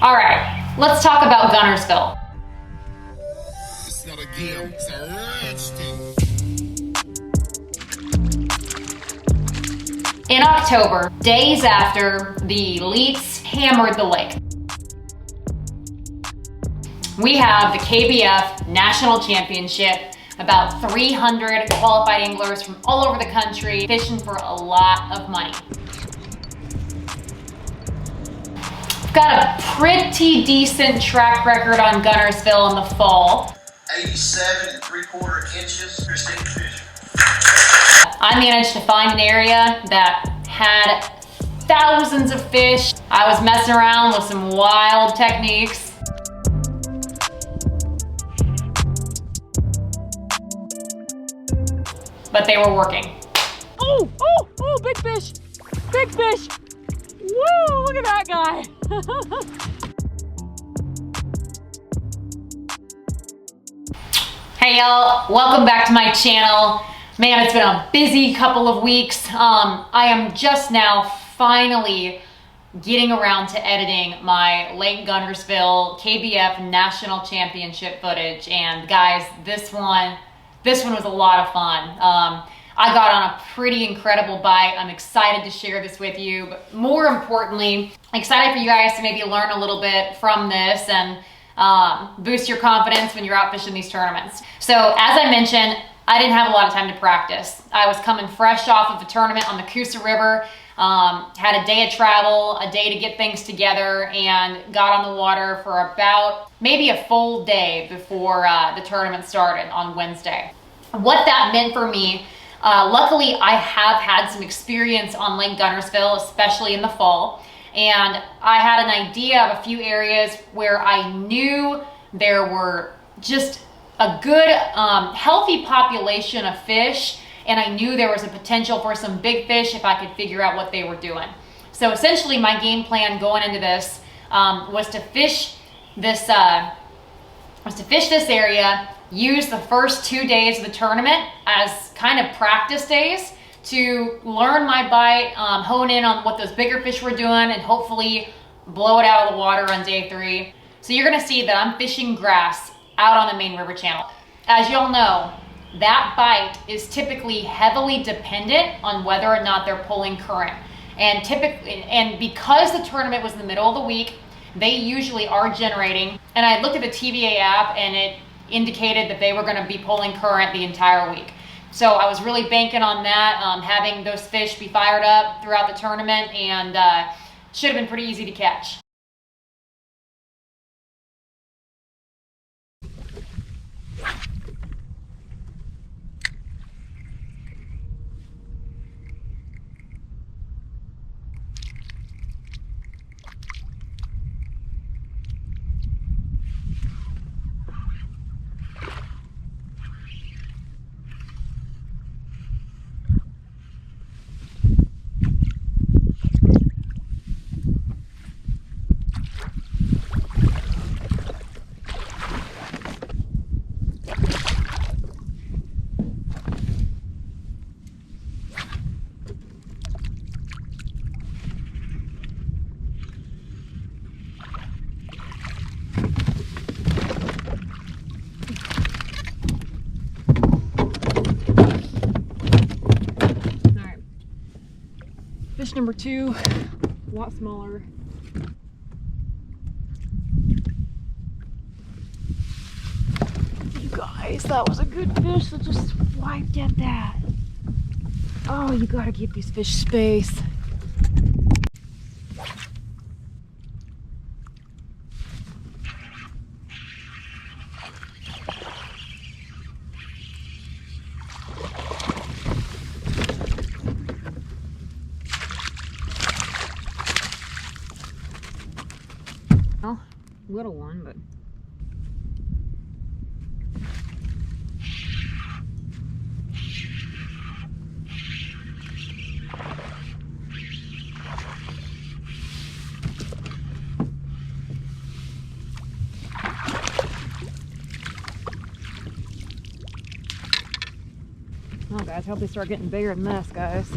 All right, let's talk about Guntersville. It's not a game, it's a ranch thing. In October, days after the Elites hammered the lake, we have the KBF National Championship. About 300 qualified anglers from all over the country fishing for a lot of money. We've got a pretty decent track record on Guntersville in the fall. 87 3/4 inches for state fish. I managed to find an area that had thousands of fish. I was messing around with some wild techniques. But they were working. Oh, big fish, big fish. Woo, look at that guy. Hey y'all, welcome back to my channel. Man, it's been a busy couple of weeks. I am just now finally getting around to editing my Lake Guntersville KBF National Championship footage. And guys, this one was a lot of fun. I got on a pretty incredible bite. I'm excited to share this with you, but more importantly, excited for you guys to maybe learn a little bit from this and boost your confidence when you're out fishing these tournaments. So as I mentioned, I didn't have a lot of time to practice. I was coming fresh off of a tournament on the Coosa River, had a day of travel, a day to get things together, and got on the water for about maybe a full day before the tournament started on Wednesday. What that meant for me, luckily I have had some experience on Lake Guntersville, especially in the fall, and I had an idea of a few areas where I knew there were just a good, healthy population of fish, and I knew there was a potential for some big fish if I could figure out what they were doing. So essentially my game plan going into this was to fish this area, use the first 2 days of the tournament as kind of practice days to learn my bite, hone in on what those bigger fish were doing, and hopefully blow it out of the water on day 3. So you're gonna see that I'm fishing grass out on the main river channel. As you all know, that bite is typically heavily dependent on whether or not they're pulling current. And because the tournament was in the middle of the week, they usually are generating, and I looked at the TVA app and it indicated that they were gonna be pulling current the entire week. So I was really banking on that, having those fish be fired up throughout the tournament, and should have been pretty easy to catch. Fish number 2, a lot smaller. You guys, that was a good fish that just wiped at that. Oh, you gotta give these fish space. Well, little one, but oh guys, I hope they start getting bigger than this, guys.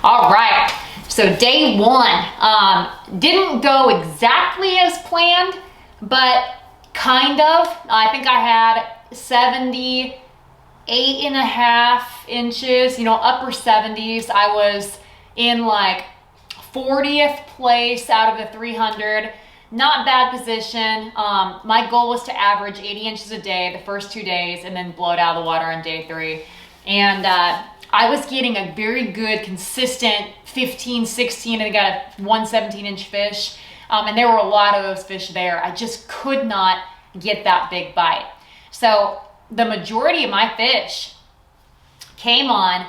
All right, so day one didn't go exactly as planned, but kind of. I think I had 78.5 inches, you know, upper 70s. I was in like 40th place out of the 300. Not bad position. My goal was to average 80 inches a day the first 2 days and then blow it out of the water on day 3. And I was getting a very good, consistent 15, 16, and I got a 117-inch fish. And there were a lot of those fish there. I just could not get that big bite. So the majority of my fish came on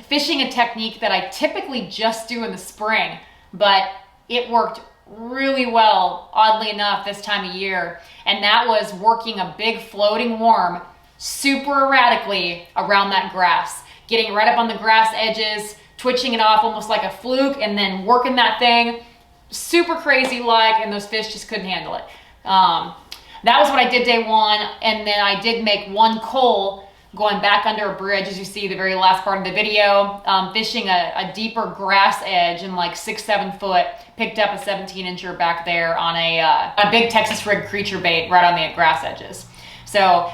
fishing a technique that I typically just do in the spring, but it worked really well, oddly enough, this time of year. And that was working a big floating worm super erratically around that grass, getting right up on the grass edges, twitching it off almost like a fluke, and then working that thing super crazy like, and those fish just couldn't handle it. That was what I did day one, and then I did make one coal going back under a bridge, as you see the very last part of the video, fishing a deeper grass edge in like 6-7 foot, picked up a 17-incher back there on a big Texas rig creature bait right on the grass edges. So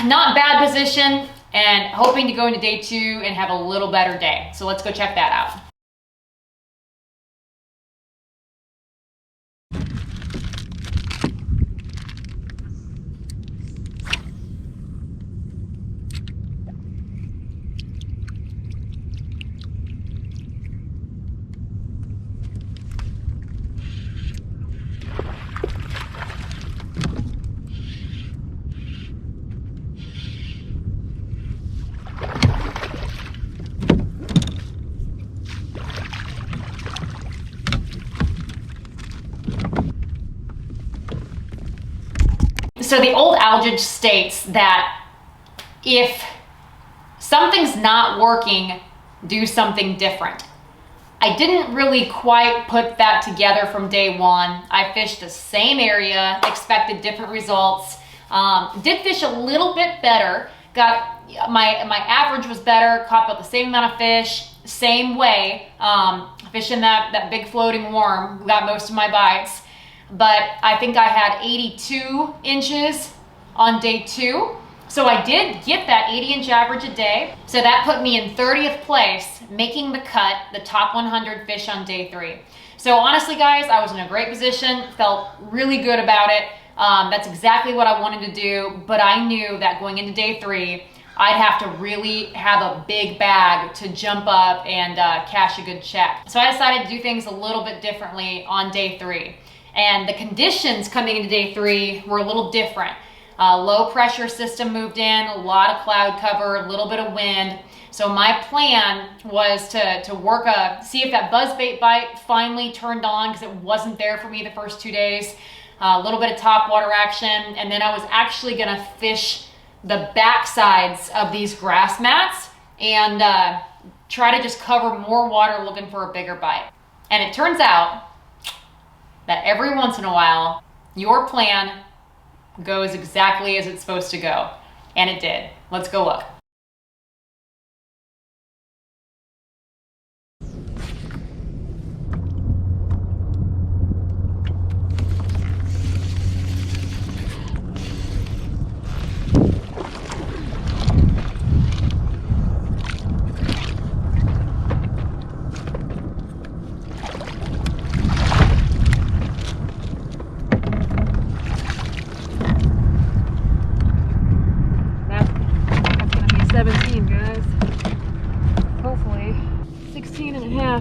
not bad position, and hoping to go into day 2 and have a little better day. So let's go check that out. So the old adage states that if something's not working, do something different. I didn't really quite put that together from day one. I fished the same area, expected different results. Did fish a little bit better. Got my average was better, caught about the same amount of fish, same way. Fishing that big floating worm, got most of my bites. But I think I had 82 inches on day 2. So I did get that 80-inch average a day. So that put me in 30th place, making the cut, the top 100 fish on day 3. So honestly, guys, I was in a great position, felt really good about it. That's exactly what I wanted to do, but I knew that going into day 3, I'd have to really have a big bag to jump up and cash a good check. So I decided to do things a little bit differently on day 3. And the conditions coming into day 3 were a little different. Low pressure system moved in, a lot of cloud cover, a little bit of wind. So my plan was to work see if that buzzbait bite finally turned on, because it wasn't there for me the first 2 days. A little bit of top water action, and then I was actually gonna fish the back sides of these grass mats and try to just cover more water looking for a bigger bite. And it turns out that every once in a while, your plan goes exactly as it's supposed to go. And it did. Let's go look.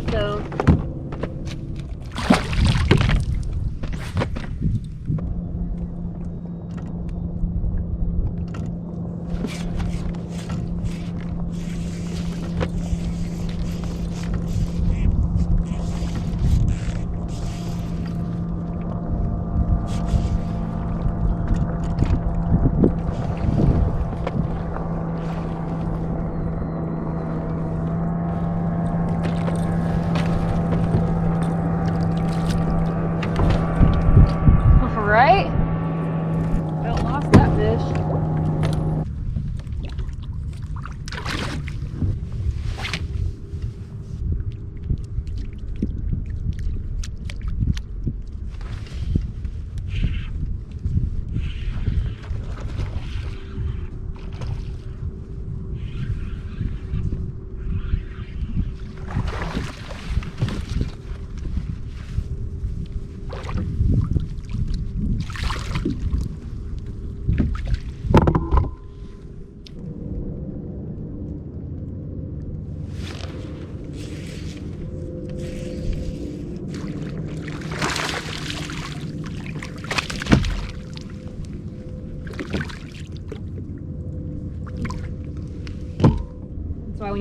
Though.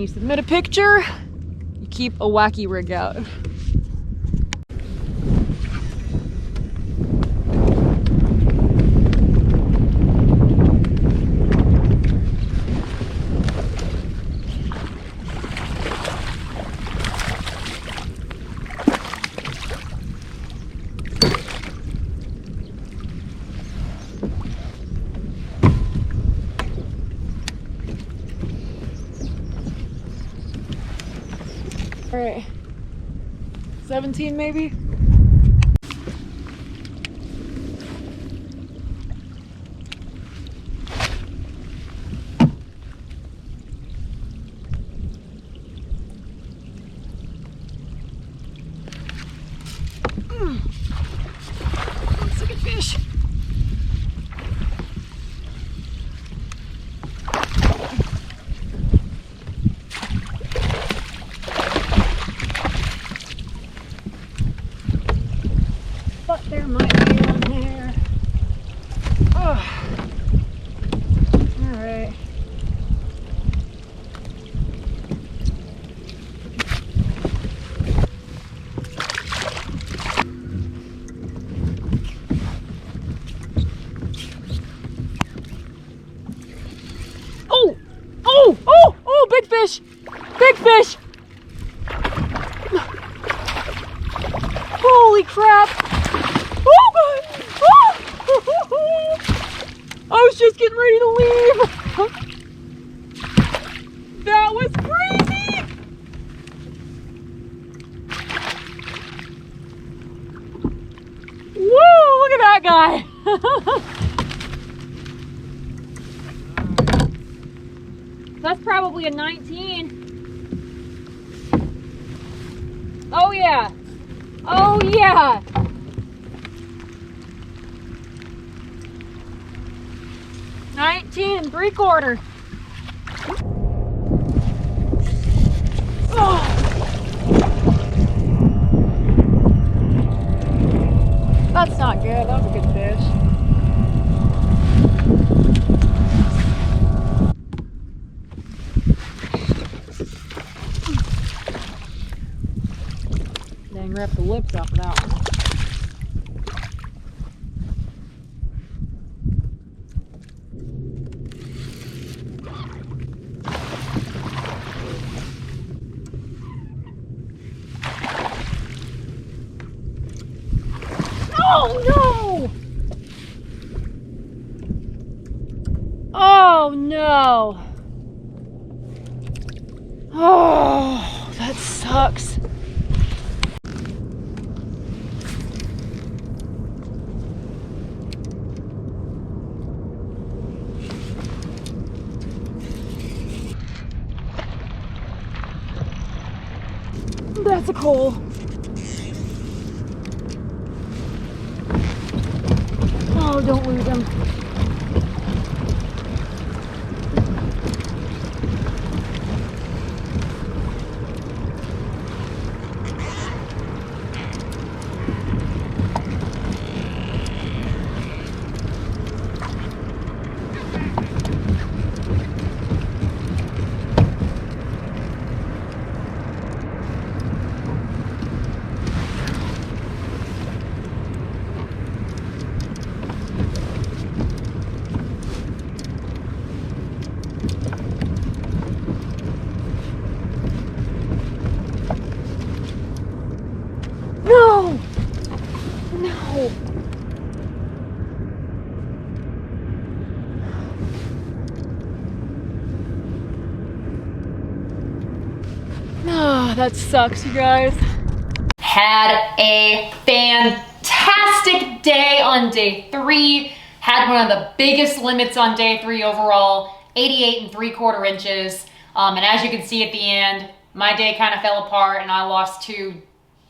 you submit a picture, you keep a wacky rig out. All right, 17 maybe? That's a good fish. But there might be one there. Oh. All right. Oh! Oh! Oh! Oh! Big fish! Big fish! Holy crap! Oh god! Oh! I was just getting ready to leave! That was crazy! Woo! Look at that guy! That's probably a 19. Oh yeah! Oh yeah! $19.75. Oh. That's not good. That was a good fish. Dang, rip the lips off of that one. Oh no! Oh no! Oh, that sucks. That's a coal. Oh, don't lose him. No! No! Ah, that sucks, you guys. Had a fantastic day on day 3. Had one of the biggest limits on day 3 overall, 88.75 inches. And as you can see at the end, my day kind of fell apart and I lost 2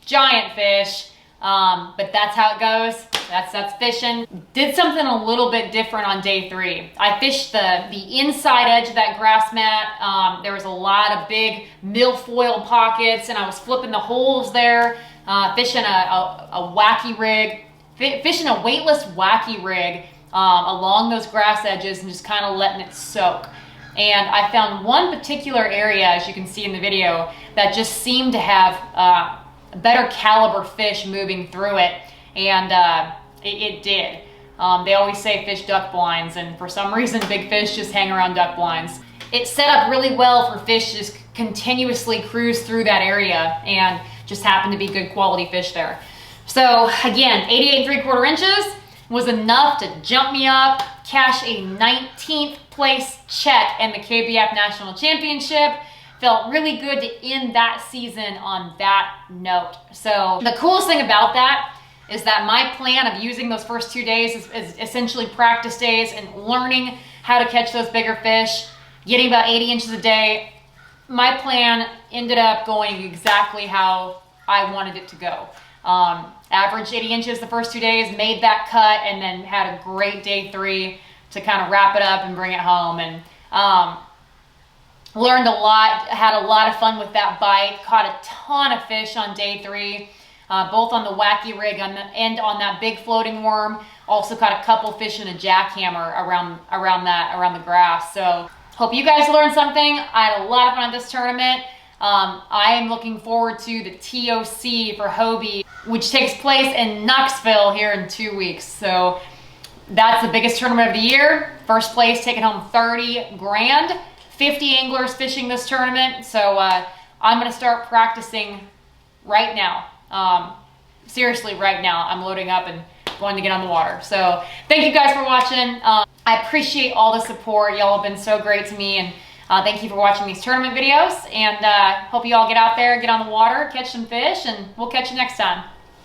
giant fish. But that's how it goes. That's fishing. Did something a little bit different on day 3. I fished the inside edge of that grass mat. There was a lot of big milfoil pockets and I was flipping the holes there, fishing a wacky rig, fishing a weightless wacky rig along those grass edges and just kind of letting it soak. And I found one particular area, as you can see in the video, that just seemed to have better caliber fish moving through it, and it did. They always say fish duck blinds, and for some reason big fish just hang around duck blinds. It's set up really well for fish to just continuously cruise through that area, and just happen to be good quality fish there. So again, 88 3/4 inches was enough to jump me up, cash a 19th place check in the KBF National Championship. Felt really good to end that season on that note. So the coolest thing about that is that my plan of using those first 2 days is essentially practice days and learning how to catch those bigger fish, getting about 80 inches a day. My plan ended up going exactly how I wanted it to go. Averaged 80 inches the first 2 days, made that cut, and then had a great day 3 to kind of wrap it up and bring it home. And learned a lot, had a lot of fun with that bite, caught a ton of fish on day 3, both on the wacky rig and on that big floating worm. Also caught a couple fish in a jackhammer around the grass. So hope you guys learned something. I had a lot of fun at this tournament. I am looking forward to the TOC for Hobie, which takes place in Knoxville here in 2 weeks. So that's the biggest tournament of the year. First place taking home 30 grand. 50 anglers fishing this tournament. So I'm gonna start practicing right now. Seriously, right now. I'm loading up and going to get on the water. So thank you guys for watching. I appreciate all the support. Y'all have been so great to me, and thank you for watching these tournament videos, and hope you all get out there, get on the water, catch some fish, and we'll catch you next time.